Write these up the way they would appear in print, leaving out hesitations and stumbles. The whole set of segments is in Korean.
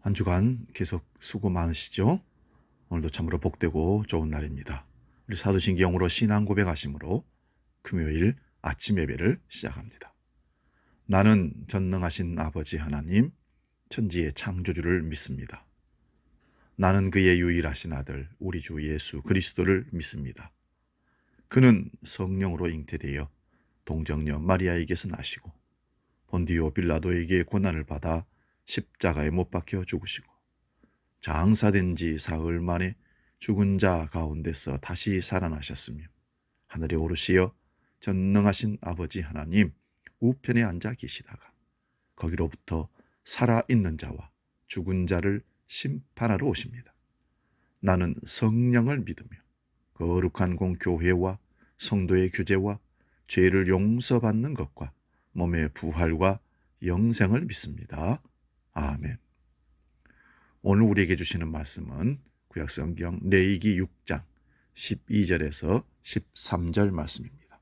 한 주간 계속 수고 많으시죠? 오늘도 참으로 복되고 좋은 날입니다. 우리 사도신경으로 신앙 고백하심으로 금요일 아침 예배를 시작합니다. 나는 전능하신 아버지 하나님, 천지의 창조주를 믿습니다. 나는 그의 유일하신 아들, 우리 주 예수 그리스도를 믿습니다. 그는 성령으로 잉태되어 동정녀 마리아에게서 나시고 본디오 빌라도에게 고난을 받아 십자가에 못 박혀 죽으시고 장사된 지 사흘 만에 죽은 자 가운데서 다시 살아나셨으며 하늘에 오르시어 전능하신 아버지 하나님 우편에 앉아 계시다가 거기로부터 살아있는 자와 죽은 자를 심판하러 오십니다. 나는 성령을 믿으며 거룩한 공교회와 성도의 교제와 죄를 용서받는 것과 몸의 부활과 영생을 믿습니다. 아멘. 오늘 우리에게 주시는 말씀은 구약성경 레위기 6장 12절에서 13절 말씀입니다.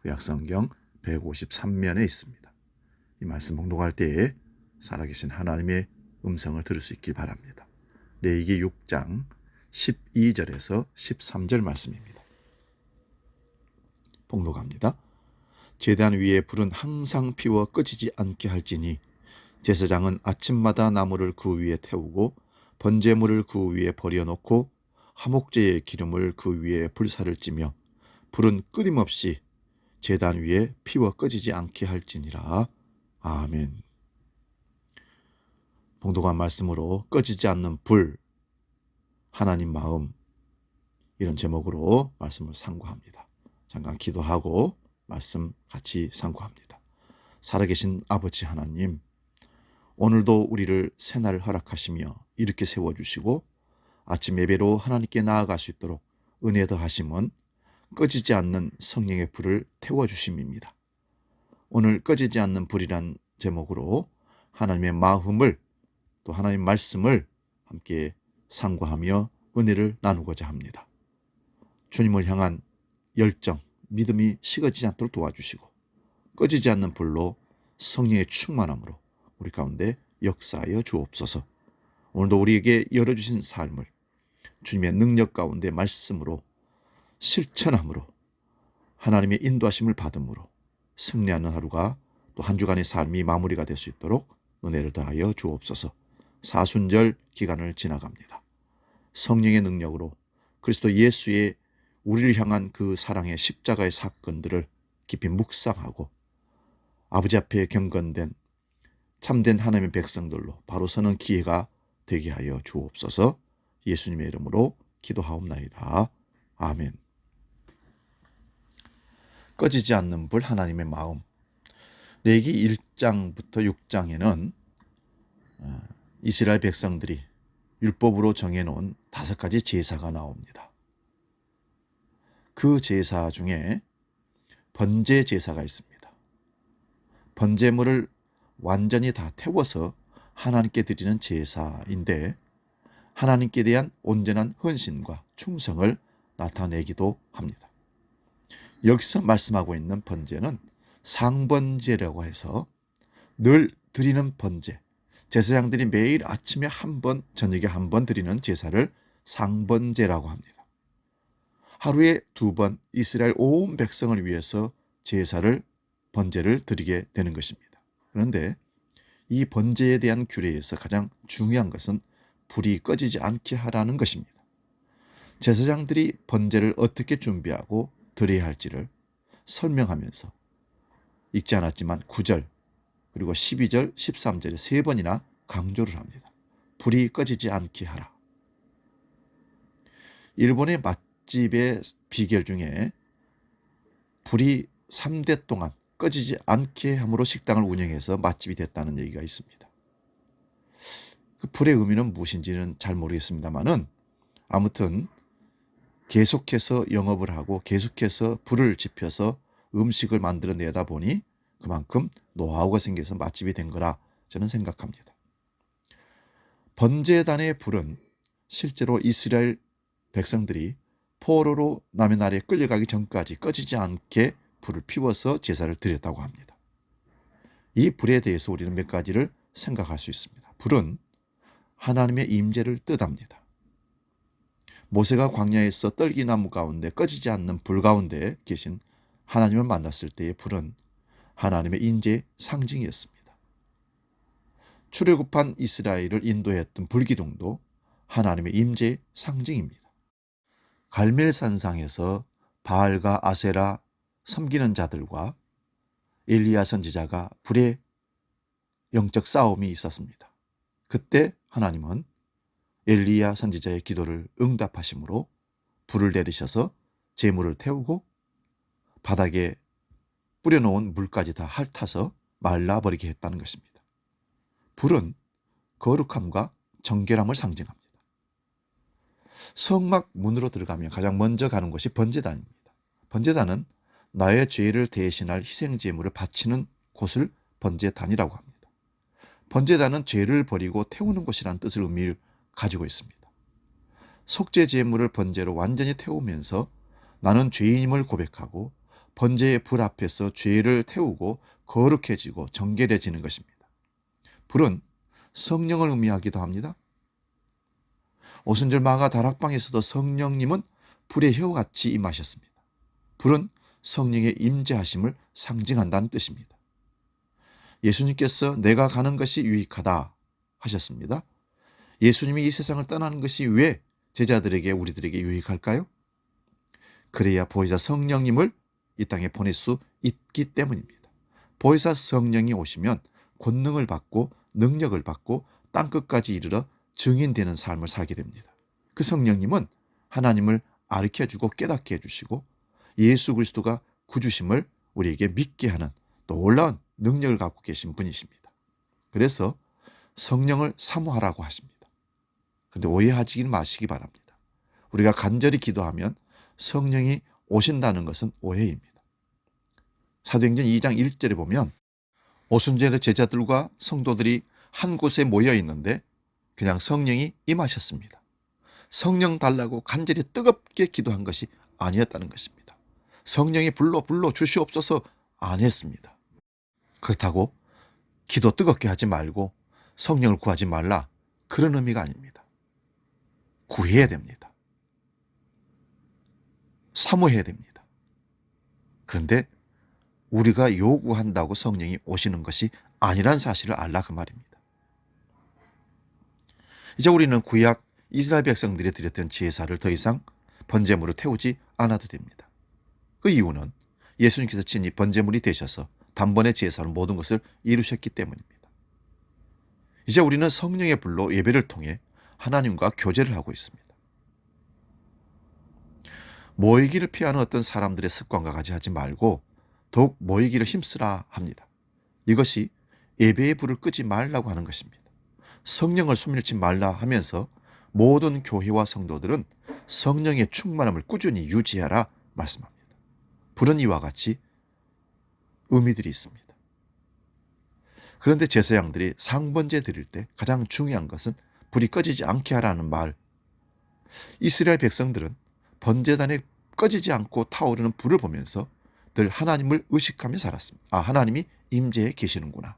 구약성경 153면에 있습니다. 이 말씀 봉독할 때에 살아계신 하나님의 음성을 들을 수 있길 바랍니다. 레위기 6장 12절에서 13절 말씀입니다. 봉독합니다. 제단 위에 불은 항상 피워 꺼지지 않게 할지니 제사장은 아침마다 나무를 그 위에 태우고 번제물을 그 위에 버려놓고 화목제의 기름을 그 위에 불사를 찌며 불은 끊임없이 제단 위에 피워 꺼지지 않게 할지니라. 아멘. 봉독한 말씀으로 꺼지지 않는 불, 하나님 마음, 이런 제목으로 말씀을 상고합니다. 잠깐 기도하고 말씀 같이 상고합니다. 살아계신 아버지 하나님, 오늘도 우리를 새날을 허락하시며 이렇게 세워주시고 아침 예배로 하나님께 나아갈 수 있도록 은혜 더하심은 꺼지지 않는 성령의 불을 태워주심입니다. 오늘 꺼지지 않는 불이란 제목으로 하나님의 마음을 또 하나님의 말씀을 함께 상고하며 은혜를 나누고자 합니다. 주님을 향한 열정, 믿음이 식어지지 않도록 도와주시고 꺼지지 않는 불로 성령의 충만함으로 우리 가운데 역사하여 주옵소서. 오늘도 우리에게 열어주신 삶을 주님의 능력 가운데 말씀으로 실천함으로 하나님의 인도하심을 받음으로 승리하는 하루가 또 한 주간의 삶이 마무리가 될 수 있도록 은혜를 더하여 주옵소서. 사순절 기간을 지나갑니다. 성령의 능력으로 그리스도 예수의 우리를 향한 그 사랑의 십자가의 사건들을 깊이 묵상하고 아버지 앞에 경건된 참된 하나님의 백성들로 바로 서는 기회가 되게 하여 주옵소서. 예수님의 이름으로 기도하옵나이다. 아멘. 꺼지지 않는 불 하나님의 마음. 레위기 1장부터 6장에는 이스라엘 백성들이 율법으로 정해놓은 5가지 제사가 나옵니다. 그 제사 중에 번제 제사가 있습니다. 번제물을 완전히 다 태워서 하나님께 드리는 제사인데 하나님께 대한 온전한 헌신과 충성을 나타내기도 합니다. 여기서 말씀하고 있는 번제는 상번제라고 해서 늘 드리는 번제, 제사장들이 매일 아침에 한 번, 저녁에 한 번 드리는 제사를 상번제라고 합니다. 하루에 2번 이스라엘 온 백성을 위해서 제사를, 번제를 드리게 되는 것입니다. 그런데 이 번제에 대한 규례에서 가장 중요한 것은 불이 꺼지지 않게 하라는 것입니다. 제사장들이 번제를 어떻게 준비하고 드려야 할지를 설명하면서 읽지 않았지만 9절 그리고 12절, 13절에 3번이나 강조를 합니다. 불이 꺼지지 않게 하라. 일본의 맛집의 비결 중에 불이 3대 동안 꺼지지 않게 함으로 식당을 운영해서 맛집이 됐다는 얘기가 있습니다. 그 불의 의미는 무엇인지는 잘 모르겠습니다만은 아무튼 계속해서 영업을 하고 계속해서 불을 지펴서 음식을 만들어내다 보니 그만큼 노하우가 생겨서 맛집이 된 거라 저는 생각합니다. 번제단의 불은 실제로 이스라엘 백성들이 포로로 남의 나라에 끌려가기 전까지 꺼지지 않게 불을 피워서 제사를 드렸다고 합니다. 이 불에 대해서 우리는 몇 가지를 생각할 수 있습니다. 불은 하나님의 임재를 뜻합니다. 모세가 광야에서 떨기나무 가운데 꺼지지 않는 불 가운데 계신 하나님을 만났을 때의 불은 하나님의 임재의 상징이었습니다. 출애굽한 이스라엘을 인도했던 불기둥도 하나님의 임재의 상징입니다. 갈멜산상에서 바알과 아세라 섬기는 자들과 엘리야 선지자가 불의 영적 싸움이 있었습니다. 그때 하나님은 엘리야 선지자의 기도를 응답하심으로 불을 내리셔서 재물을 태우고 바닥에 뿌려놓은 물까지 다 핥아서 말라버리게 했다는 것입니다. 불은 거룩함과 정결함을 상징합니다. 성막 문으로 들어가면 가장 먼저 가는 곳이 번제단입니다. 번제단은 나의 죄를 대신할 희생제물을 바치는 곳을 번제단이라고 합니다. 번제단은 죄를 버리고 태우는 곳이라는 뜻을 의미를 가지고 있습니다. 속죄제물을 번제로 완전히 태우면서 나는 죄인임을 고백하고 번제의 불 앞에서 죄를 태우고 거룩해지고 정결해지는 것입니다. 불은 성령을 의미하기도 합니다. 오순절 마가 다락방에서도 성령님은 불의 혀같이 임하셨습니다. 불은 성령의 임재하심을 상징한다는 뜻입니다. 예수님께서 내가 가는 것이 유익하다 하셨습니다. 예수님이 이 세상을 떠나는 것이 왜 제자들에게 우리들에게 유익할까요? 그래야 보혜사 성령님을 이 땅에 보낼 수 있기 때문입니다. 보혜사 성령이 오시면 권능을 받고 능력을 받고 땅끝까지 이르러 증인되는 삶을 살게 됩니다. 그 성령님은 하나님을 가르쳐주고 깨닫게 해주시고 예수 그리스도가 구주심을 우리에게 믿게 하는 놀라운 능력을 갖고 계신 분이십니다. 그래서 성령을 사모하라고 하십니다. 그런데 오해하지 마시기 바랍니다. 우리가 간절히 기도하면 성령이 오신다는 것은 오해입니다. 사도행전 2장 1절에 보면 오순절에 제자들과 성도들이 한 곳에 모여 있는데 그냥 성령이 임하셨습니다. 성령 달라고 간절히 뜨겁게 기도한 것이 아니었다는 것입니다. 성령이 불러 주시옵소서 안 했습니다. 그렇다고 기도 뜨겁게 하지 말고 성령을 구하지 말라 그런 의미가 아닙니다. 구해야 됩니다. 사모해야 됩니다. 그런데 우리가 요구한다고 성령이 오시는 것이 아니란 사실을 알라 그 말입니다. 이제 우리는 구약 이스라엘 백성들이 드렸던 제사를 더 이상 번제물을 태우지 않아도 됩니다. 그 이유는 예수님께서 친히 번제물이 되셔서 단번에 제사로 모든 것을 이루셨기 때문입니다. 이제 우리는 성령의 불로 예배를 통해 하나님과 교제를 하고 있습니다. 모이기를 피하는 어떤 사람들의 습관과 같이 하지 말고 더욱 모이기를 힘쓰라 합니다. 이것이 예배의 불을 끄지 말라고 하는 것입니다. 성령을 소멸치 말라 하면서 모든 교회와 성도들은 성령의 충만함을 꾸준히 유지하라 말씀합니다. 불은 이와 같이 의미들이 있습니다. 그런데 제사장들이 상번제 드릴 때 가장 중요한 것은 불이 꺼지지 않게 하라는 말. 이스라엘 백성들은 번제단에 꺼지지 않고 타오르는 불을 보면서 늘 하나님을 의식하며 살았습니다. 하나님이 임재해 계시는구나.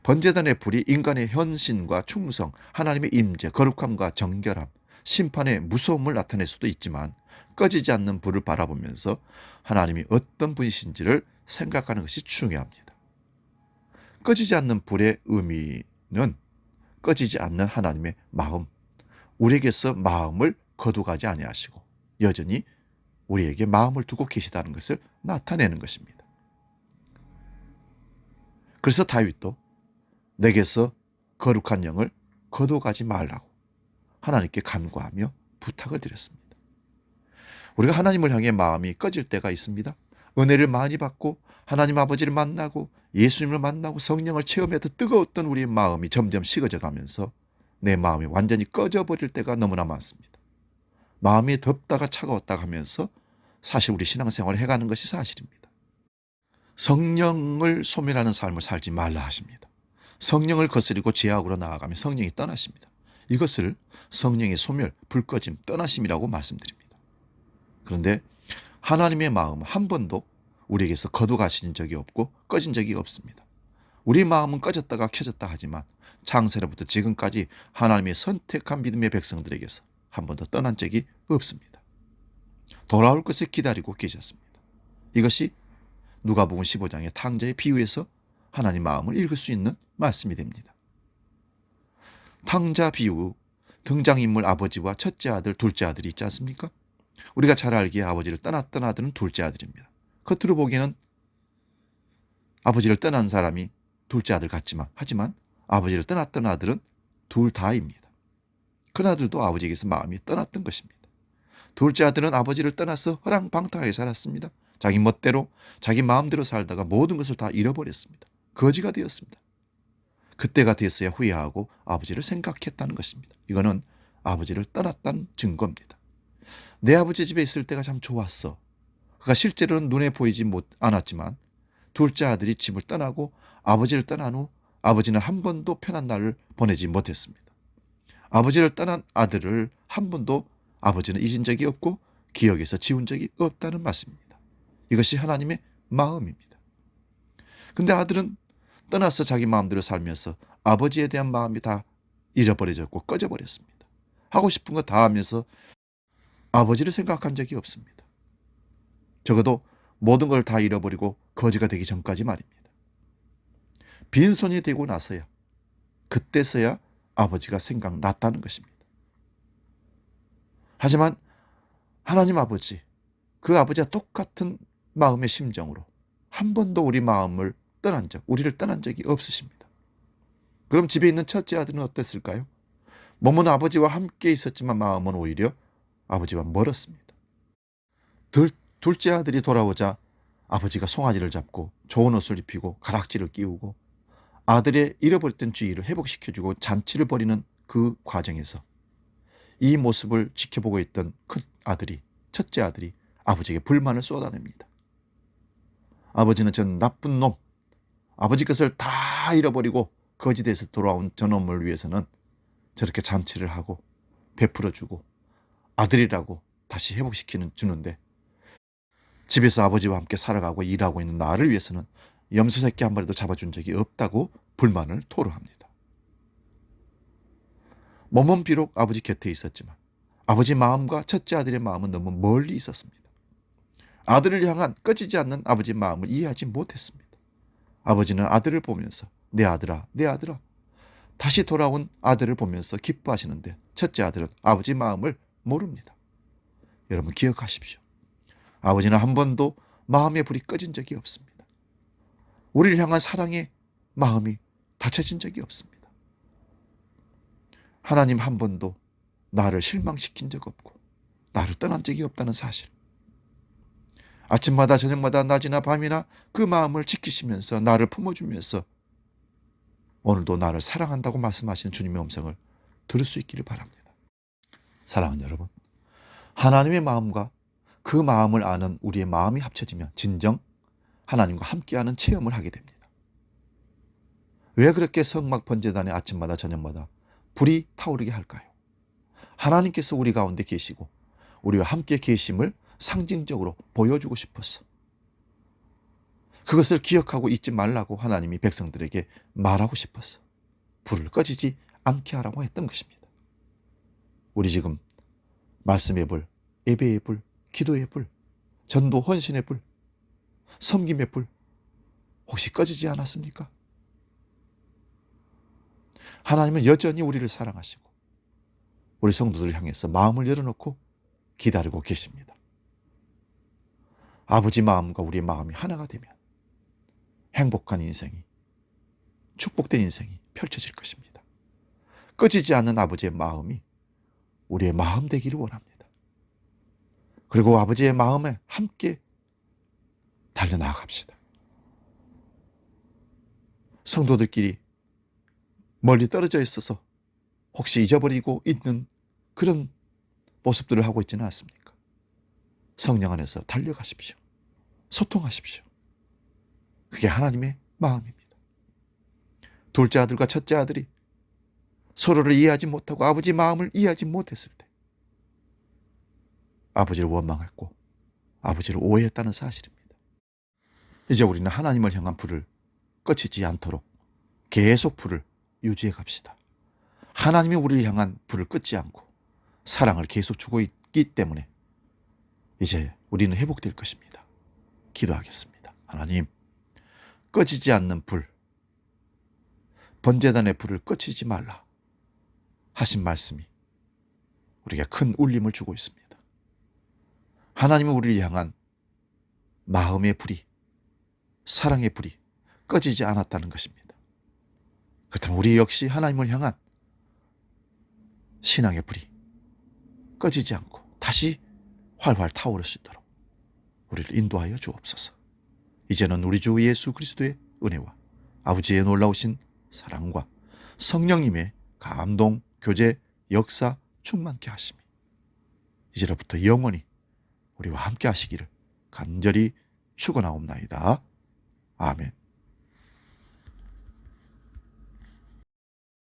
번제단의 불이 인간의 헌신과 충성, 하나님의 임재, 거룩함과 정결함, 심판의 무서움을 나타낼 수도 있지만 꺼지지 않는 불을 바라보면서 하나님이 어떤 분이신지를 생각하는 것이 중요합니다. 꺼지지 않는 불의 의미는 꺼지지 않는 하나님의 마음, 우리에게서 마음을 거두가지 아니하시고 여전히 우리에게 마음을 두고 계시다는 것을 나타내는 것입니다. 그래서 다윗도 내게서 거룩한 영을 거둬가지 말라고 하나님께 간구하며 부탁을 드렸습니다. 우리가 하나님을 향해 마음이 꺼질 때가 있습니다. 은혜를 많이 받고 하나님 아버지를 만나고 예수님을 만나고 성령을 체험해도 뜨거웠던 우리의 마음이 점점 식어져 가면서 내 마음이 완전히 꺼져버릴 때가 너무나 많습니다. 마음이 덥다가 차가웠다가 하면서 사실 우리 신앙생활을 해가는 것이 사실입니다. 성령을 소멸하는 삶을 살지 말라 하십니다. 성령을 거스리고 죄악으로 나아가면 성령이 떠나십니다. 이것을 성령의 소멸, 불 꺼짐, 떠나심이라고 말씀드립니다. 그런데 하나님의 마음은 한 번도 우리에게서 거둬가신 적이 없고 꺼진 적이 없습니다. 우리 마음은 꺼졌다가 켜졌다 하지만 창세로부터 지금까지 하나님의 선택한 믿음의 백성들에게서 한 번도 떠난 적이 없습니다. 돌아올 것을 기다리고 계셨습니다. 이것이 누가복음 15장의 탕자의 비유에서 하나님 마음을 읽을 수 있는 말씀이 됩니다. 탕자 비유, 등장인물 아버지와 첫째 아들, 둘째 아들이 있지 않습니까? 우리가 잘 알기에 아버지를 떠났던 아들은 둘째 아들입니다. 겉으로 보기에는 아버지를 떠난 사람이 둘째 아들 같지만, 하지만 아버지를 떠났던 아들은 둘 다입니다. 큰아들도 아버지에게서 마음이 떠났던 것입니다. 둘째 아들은 아버지를 떠나서 허랑방탕하게 살았습니다. 자기 멋대로, 자기 마음대로 살다가 모든 것을 다 잃어버렸습니다. 거지가 되었습니다. 그때가 됐어야 후회하고 아버지를 생각했다는 것입니다. 이거는 아버지를 떠났다는 증거입니다. 내 아버지 집에 있을 때가 참 좋았어. 그가 실제로는 눈에 보이지 않았지만 둘째 아들이 집을 떠나고 아버지를 떠난 후 아버지는 한 번도 편한 날을 보내지 못했습니다. 아버지를 떠난 아들을 한 번도 아버지는 잊은 적이 없고 기억에서 지운 적이 없다는 말씀입니다. 이것이 하나님의 마음입니다. 근데 아들은 떠나서 자기 마음대로 살면서 아버지에 대한 마음이 다 잃어버려졌고 꺼져버렸습니다. 하고 싶은 거 다 하면서 아버지를 생각한 적이 없습니다. 적어도 모든 걸 다 잃어버리고 거지가 되기 전까지 말입니다. 빈손이 되고 나서야, 그때서야 아버지가 생각났다는 것입니다. 하지만 하나님 아버지, 그 아버지와 똑같은 마음의 심정으로 한 번도 우리를 떠난 적이 없으십니다. 그럼 집에 있는 첫째 아들은 어땠을까요? 몸은 아버지와 함께 있었지만 마음은 오히려 아버지와 멀었습니다. 둘째 아들이 돌아오자 아버지가 송아지를 잡고 좋은 옷을 입히고 가락지를 끼우고 아들의 잃어버렸던 주의를 회복시켜주고 잔치를 벌이는 그 과정에서 이 모습을 지켜보고 있던 첫째 아들이 아버지에게 불만을 쏟아냅니다. 아버지는 전 나쁜 놈, 아버지 것을 다 잃어버리고 거지돼서 돌아온 저놈을 위해서는 저렇게 잔치를 하고 베풀어주고 아들이라고 다시 주는데 집에서 아버지와 함께 살아가고 일하고 있는 나를 위해서는 염소 새끼 한 마리도 잡아준 적이 없다고 불만을 토로합니다. 몸은 비록 아버지 곁에 있었지만 아버지 마음과 첫째 아들의 마음은 너무 멀리 있었습니다. 아들을 향한 꺼지지 않는 아버지 마음을 이해하지 못했습니다. 아버지는 아들을 보면서 내 아들아, 내 아들아, 다시 돌아온 아들을 보면서 기뻐하시는데 첫째 아들은 아버지 마음을 모릅니다. 여러분 기억하십시오. 아버지는 한 번도 마음의 불이 꺼진 적이 없습니다. 우리를 향한 사랑의 마음이 닫혀진 적이 없습니다. 하나님 한 번도 나를 실망시킨 적 없고 나를 떠난 적이 없다는 사실. 아침마다 저녁마다 낮이나 밤이나 그 마음을 지키시면서 나를 품어주면서 오늘도 나를 사랑한다고 말씀하시는 주님의 음성을 들을 수 있기를 바랍니다. 사랑하는 여러분, 하나님의 마음과 그 마음을 아는 우리의 마음이 합쳐지면 진정 하나님과 함께하는 체험을 하게 됩니다. 왜 그렇게 성막 번제단에 아침마다 저녁마다 불이 타오르게 할까요? 하나님께서 우리 가운데 계시고 우리와 함께 계심을 상징적으로 보여주고 싶었어. 그것을 기억하고 잊지 말라고 하나님이 백성들에게 말하고 싶었어. 불을 꺼지지 않게 하라고 했던 것입니다. 우리 지금 말씀의 불, 예배의 불, 기도의 불, 전도 헌신의 불, 섬김의 불 혹시 꺼지지 않았습니까? 하나님은 여전히 우리를 사랑하시고 우리 성도들을 향해서 마음을 열어놓고 기다리고 계십니다. 아버지 마음과 우리의 마음이 하나가 되면 행복한 인생이, 축복된 인생이 펼쳐질 것입니다. 꺼지지 않는 아버지의 마음이 우리의 마음 되기를 원합니다. 그리고 아버지의 마음에 함께 달려나갑시다. 성도들끼리 멀리 떨어져 있어서 혹시 잊어버리고 있는 그런 모습들을 하고 있지는 않습니까? 성령 안에서 달려가십시오. 소통하십시오. 그게 하나님의 마음입니다. 둘째 아들과 첫째 아들이 서로를 이해하지 못하고 아버지 마음을 이해하지 못했을 때 아버지를 원망했고 아버지를 오해했다는 사실입니다. 이제 우리는 하나님을 향한 불을 꺼지지 않도록 계속 불을 유지해 갑시다. 하나님이 우리를 향한 불을 끄지 않고 사랑을 계속 주고 있기 때문에 이제 우리는 회복될 것입니다. 기도하겠습니다. 하나님, 꺼지지 않는 불, 번제단의 불을 꺼치지 말라 하신 말씀이 우리에게 큰 울림을 주고 있습니다. 하나님은 우리를 향한 마음의 불이, 사랑의 불이 꺼지지 않았다는 것입니다. 그렇다면 우리 역시 하나님을 향한 신앙의 불이 꺼지지 않고 다시 활활 타오를 수 있도록 우리를 인도하여 주옵소서. 이제는 우리 주 예수 그리스도의 은혜와 아버지의 놀라우신 사랑과 성령님의 감동, 교제, 역사 충만케 하심이 이제로부터 영원히 우리와 함께 하시기를 간절히 축원하옵나이다. 아멘.